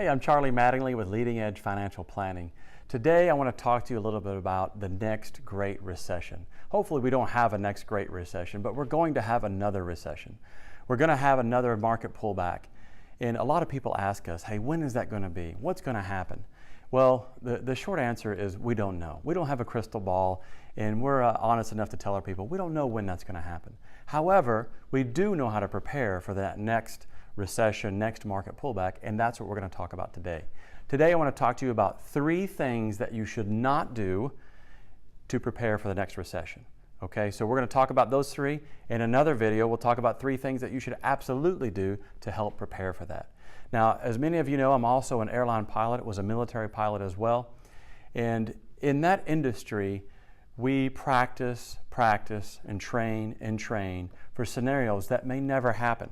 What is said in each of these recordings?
Hey, I'm Charlie Mattingly with Leading Edge Financial Planning. Today I want to talk to you a little bit about the next great recession. Hopefully we don't have a next great recession, but we're going to have another recession. We're going to have another market pullback. And a lot of people ask us, hey, when is that going to be? What's going to happen? Well, the short answer is we don't know. We don't have a crystal ball, and we're honest enough to tell our people we don't know when that's going to happen. However, we do know how to prepare for that next recession, next market pullback, and that's what we're going to talk about today. Today I want to talk to you about 3 things that you should not do to prepare for the next recession. Okay, so we're going to talk about those 3. In another video, we'll talk about 3 things that you should absolutely do to help prepare for that. Now, as many of you know, I'm also an airline pilot, was a military pilot as well. And in that industry, we practice, and train for scenarios that may never happen.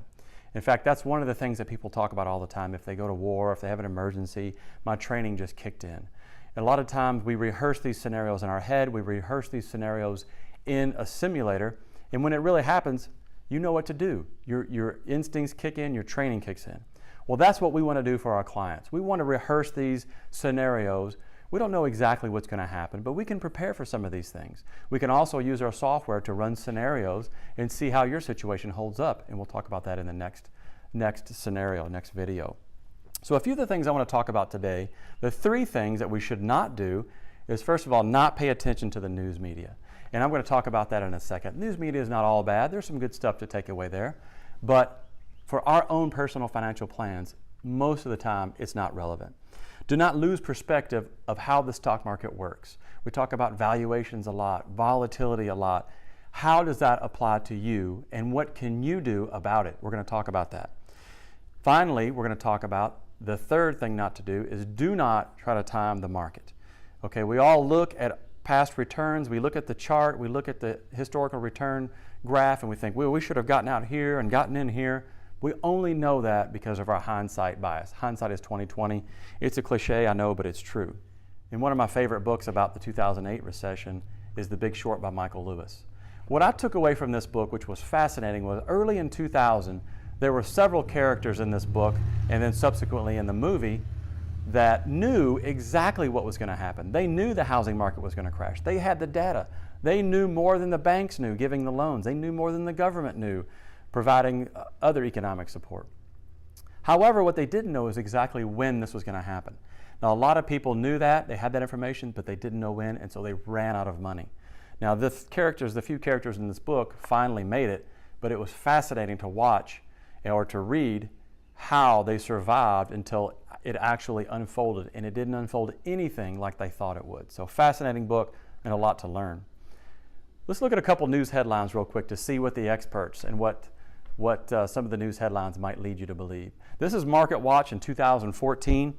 In fact, that's one of the things that people talk about all the time. If they go to war, if they have an emergency, my training just kicked in. And a lot of times we rehearse these scenarios in our head, we rehearse these scenarios in a simulator, and when it really happens, you know what to do. Your instincts kick in, your training kicks in. Well, that's what we want to do for our clients. We want to rehearse these scenarios. We don't know exactly what's going to happen, but we can prepare for some of these things. We can also use our software to run scenarios and see how your situation holds up, and we'll talk about that in the next scenario, next video. So a few of the things I want to talk about today, the 3 things that we should not do is, first of all, not pay attention to the news media. And I'm going to talk about that in a second. News media is not all bad. There's some good stuff to take away there. But for our own personal financial plans, most of the time it's not relevant. Do not lose perspective of how the stock market works. We talk about valuations a lot, volatility a lot. How does that apply to you, and what can you do about it? We're going to talk about that. Finally, we're going to talk about the 3rd thing not to do is do not try to time the market. Okay, we all look at past returns, we look at the chart, we look at the historical return graph, and we think, well, we should have gotten out here and gotten in here. We only know that because of our hindsight bias. Hindsight is 20/20. It's a cliche, I know, but it's true. And one of my favorite books about the 2008 recession is The Big Short by Michael Lewis. What I took away from this book, which was fascinating, was early in 2000, there were several characters in this book, and then subsequently in the movie, that knew exactly what was going to happen. They knew the housing market was going to crash. They had the data. They knew more than the banks knew, giving the loans. They knew more than the government knew, providing other economic support. However, what they didn't know is exactly when this was going to happen. Now, a lot of people knew that, they had that information, but they didn't know when, and so they ran out of money. Now, the few characters in this book finally made it, but it was fascinating to watch or to read how they survived until it actually unfolded, and it didn't unfold anything like they thought it would. So, fascinating book and a lot to learn. Let's look at a couple news headlines real quick to see what the experts and what some of the news headlines might lead you to believe. This is Market Watch in 2014,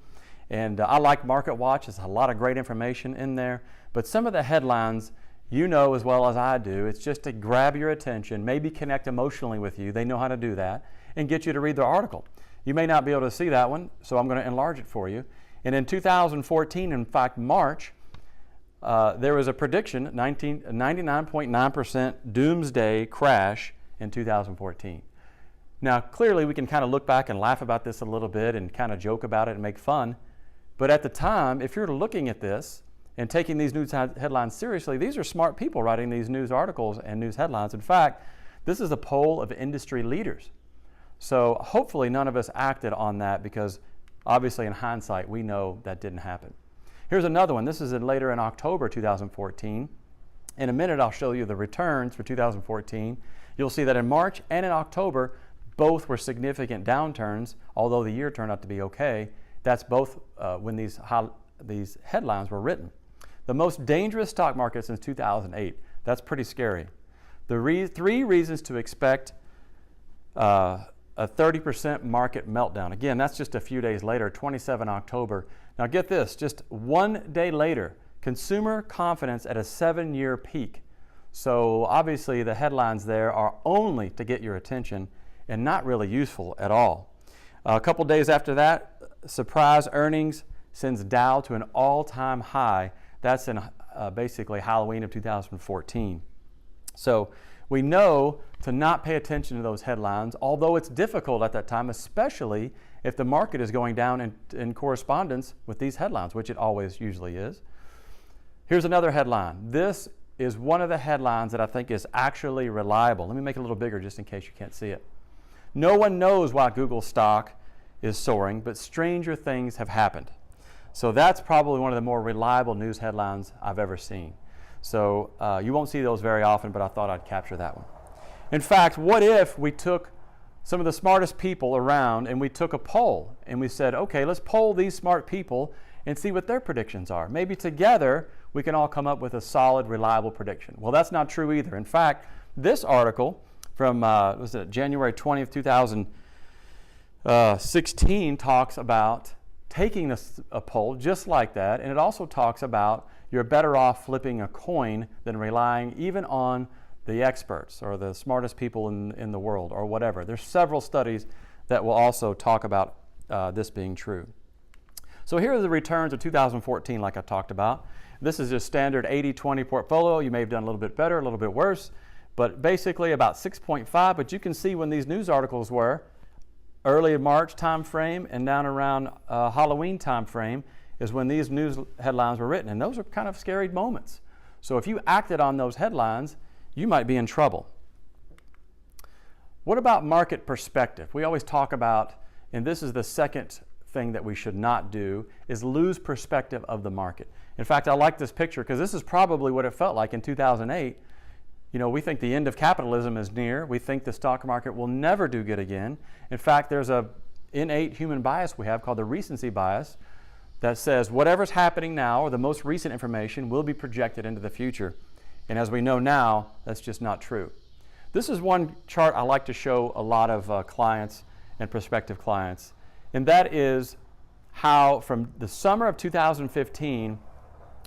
and I like Market Watch. There's a lot of great information in there, but some of the headlines, you know as well as I do, it's just to grab your attention, maybe connect emotionally with you. They know how to do that, and get you to read their article. You may not be able to see that one, so I'm going to enlarge it for you. And in 2014, in fact, March, there was a prediction, 99.9% doomsday crash in 2014. Now, clearly we can kind of look back and laugh about this a little bit and kind of joke about it and make fun. But at the time, if you're looking at this and taking these news headlines seriously, these are smart people writing these news articles and news headlines. In fact, this is a poll of industry leaders. So hopefully none of us acted on that, because obviously in hindsight we know that didn't happen. Here's another one. This is later in October 2014. In a minute I'll show you the returns for 2014. You'll see that in March and in October both were significant downturns, although the year turned out to be okay. That's both when these headlines were written. The most dangerous stock market since 2008. That's pretty scary. The 3 reasons to expect a 30% market meltdown. Again, that's just a few days later, 27 October. Now get this, just 1 day later, consumer confidence at a 7-year peak. So obviously the headlines there are only to get your attention and not really useful at all. A couple days after that, surprise earnings sends Dow to an all-time high. That's in basically Halloween of 2014. So we know to not pay attention to those headlines, although it's difficult at that time, especially if the market is going down in correspondence with these headlines, which it always usually is. Here's another headline. This is one of the headlines that I think is actually reliable. Let me make it a little bigger just in case you can't see it. No one knows why Google stock is soaring, but stranger things have happened. So that's probably one of the more reliable news headlines I've ever seen. So you won't see those very often, but I thought I'd capture that one. In fact, what if we took some of the smartest people around and we took a poll and we said, okay, let's poll these smart people and see what their predictions are. Maybe together we can all come up with a solid, reliable prediction. Well, that's not true either. In fact, this article from January 20th, 2016 talks about taking a poll just like that, and it also talks about you're better off flipping a coin than relying even on the experts or the smartest people in the world or whatever. There's several studies that will also talk about this being true. So here are the returns of 2014 like I talked about. This is just standard 80-20 portfolio. You may have done a little bit better, a little bit worse, but basically about 6.5. But you can see when these news articles were early March time frame and down around Halloween time frame is when these news headlines were written. And those are kind of scary moments. So if you acted on those headlines, you might be in trouble. What about market perspective? We always talk about, and this is the second thing that we should not do, is lose perspective of the market. In fact, I like this picture because this is probably what it felt like in 2008. You know, we think the end of capitalism is near. We think the stock market will never do good again. In fact, there's an innate human bias we have called the recency bias that says whatever's happening now or the most recent information will be projected into the future. And as we know now, that's just not true. This is one chart I like to show a lot of clients and prospective clients, and that is how from the summer of 2015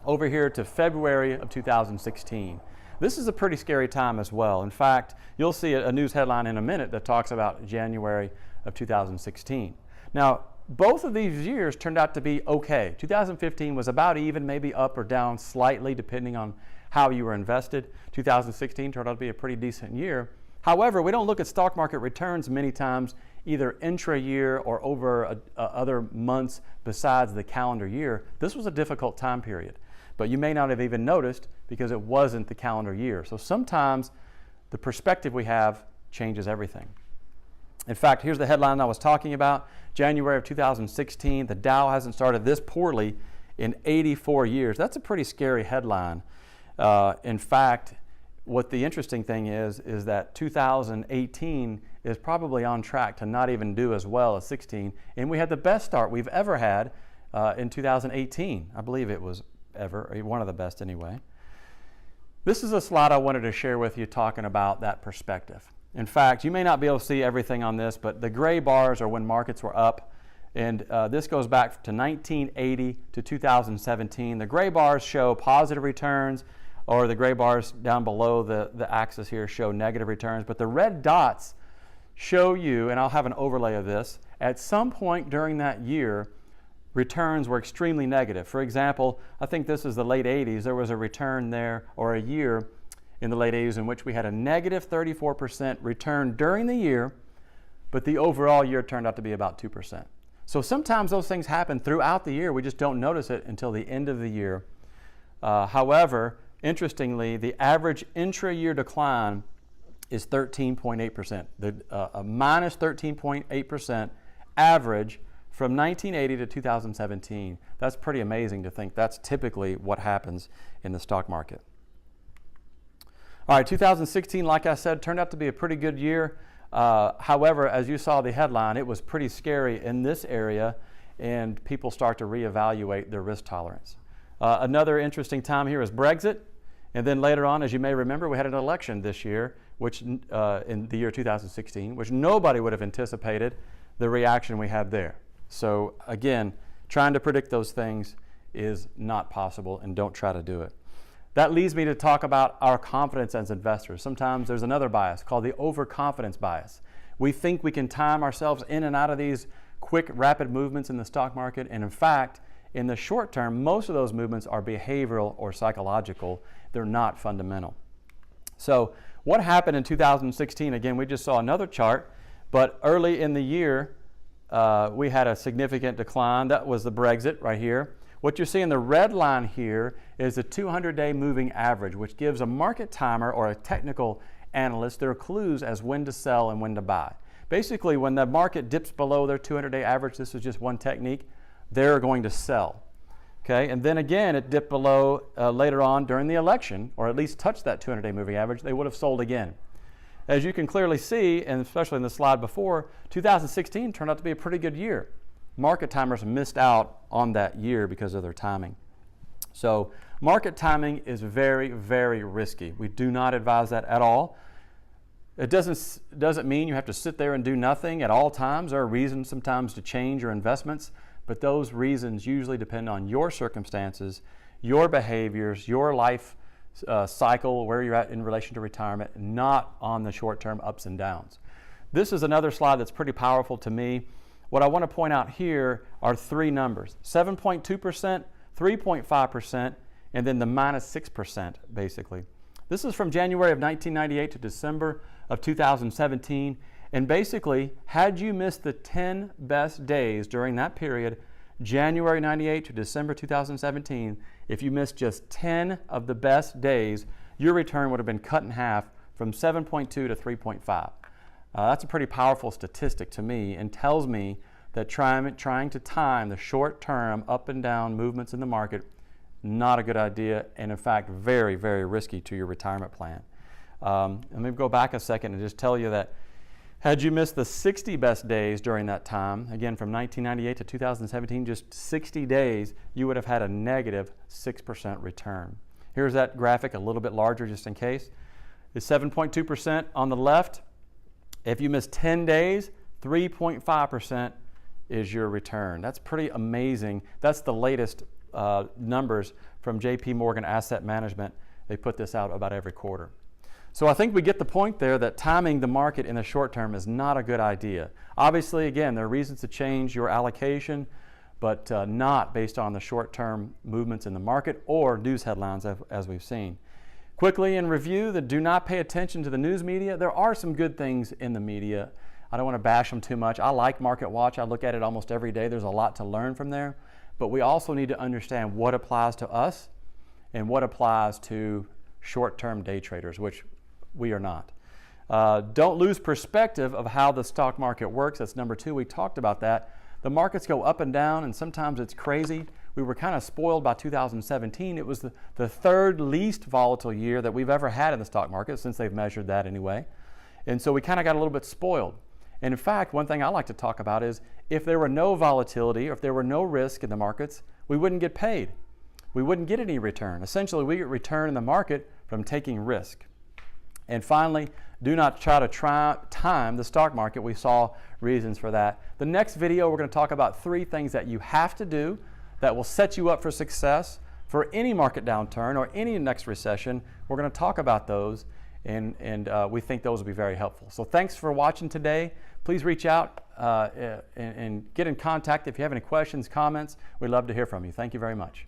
over here to February of 2016. This is a pretty scary time as well. In fact, you'll see a news headline in a minute that talks about January of 2016. Now, both of these years turned out to be okay. 2015 was about even, maybe up or down slightly depending on how you were invested. 2016 turned out to be a pretty decent year. However, we don't look at stock market returns many times either intra-year or over other months besides the calendar year. This was a difficult time period, but you may not have even noticed because it wasn't the calendar year. So sometimes the perspective we have changes everything. In fact, here's the headline I was talking about. January of 2016, the Dow hasn't started this poorly in 84 years. That's a pretty scary headline. In fact, what the interesting thing is that 2018 is probably on track to not even do as well as 16. And we had the best start we've ever had in 2018. I believe it was ever, one of the best anyway. This is a slide I wanted to share with you talking about that perspective. In fact, you may not be able to see everything on this, but the gray bars are when markets were up. And this goes back to 1980 to 2017. The gray bars show positive returns, or the gray bars down below the axis here show negative returns. But the red dots show you, and I'll have an overlay of this, at some point during that year, returns were extremely negative. For example, I think this is the late 80s. There was a return there, or a year in the late 80s, in which we had a negative 34% return during the year, but the overall year turned out to be about 2%. So sometimes those things happen throughout the year. We just don't notice it until the end of the year. However, interestingly, the average intra-year decline is 13.8%. A minus 13.8% average from 1980 to 2017. That's pretty amazing to think that's typically what happens in the stock market. All right, 2016, like I said, turned out to be a pretty good year. However, as you saw the headline, it was pretty scary in this area, and people start to reevaluate their risk tolerance. Another interesting time here is Brexit. And then later on, as you may remember, we had an election this year, which in the year 2016, which nobody would have anticipated the reaction we had there. So again, trying to predict those things is not possible, and don't try to do it. That leads me to talk about our confidence as investors. Sometimes there's another bias called the overconfidence bias. We think we can time ourselves in and out of these quick, rapid movements in the stock market, and in fact, in the short term, most of those movements are behavioral or psychological. They're not fundamental. So what happened in 2016? Again, we just saw another chart, but early in the year, we had a significant decline. That was the Brexit right here. What you see in the red line here is the 200-day moving average, which gives a market timer or a technical analyst their clues as when to sell and when to buy. Basically, when the market dips below their 200-day average, this is just one technique, they're going to sell. Okay, and then again, it dipped below later on during the election, or at least touched that 200-day moving average, they would have sold again. As you can clearly see, and especially in the slide before, 2016 turned out to be a pretty good year. Market timers missed out on that year because of their timing. So market timing is very, very risky. We do not advise that at all. It doesn't mean you have to sit there and do nothing at all times. There are reasons sometimes to change your investments, but those reasons usually depend on your circumstances, your behaviors, your life cycle, where you're at in relation to retirement, not on the short-term ups and downs. This is another slide that's pretty powerful to me. What I want to point out here are three numbers: 7.2%, 3.5%, and then the -6% basically. This is from January of 1998 to December of 2017, and basically, had you missed the 10 best days during that period, January 98 to December 2017, if you missed just 10 of the best days, your return would have been cut in half from 7.2 to 3.5. That's a pretty powerful statistic to me, and tells me that trying to time the short-term up and down movements in the market, not a good idea, and in fact very, very risky to your retirement plan. Let me go back a second and just tell you that had you missed the 60 best days during that time, again from 1998 to 2017, just 60 days, you would have had a negative 6% return. Here's that graphic a little bit larger just in case. It's 7.2% on the left. If you miss 10 days, 3.5% is your return. That's pretty amazing. That's the latest numbers from JP Morgan Asset Management. They put this out about every quarter. So I think we get the point there that timing the market in the short term is not a good idea. Obviously, again, there are reasons to change your allocation, but not based on the short-term movements in the market or news headlines as we've seen. Quickly in review, do not pay attention to the news media. There are some good things in the media. I don't want to bash them too much. I like Market Watch. I look at it almost every day. There's a lot to learn from there. But we also need to understand what applies to us and what applies to short-term day traders, which we are not. Don't lose perspective of how the stock market works. That's number two. We talked about that. The markets go up and down, and sometimes it's crazy. We were kind of spoiled by 2017. It was the third least volatile year that we've ever had in the stock market, since they've measured that anyway. And so we kind of got a little bit spoiled. And in fact, one thing I like to talk about is if there were no volatility, or if there were no risk in the markets, we wouldn't get paid. We wouldn't get any return. Essentially, we get return in the market from taking risk. And finally, do not try to time the stock market. We saw reasons for that. The next video, we're going to talk about 3 things that you have to do that will set you up for success for any market downturn or any next recession. We're going to talk about those, and we think those will be very helpful. So thanks for watching today. Please reach out and get in contact if you have any questions, comments. We'd love to hear from you. Thank you very much.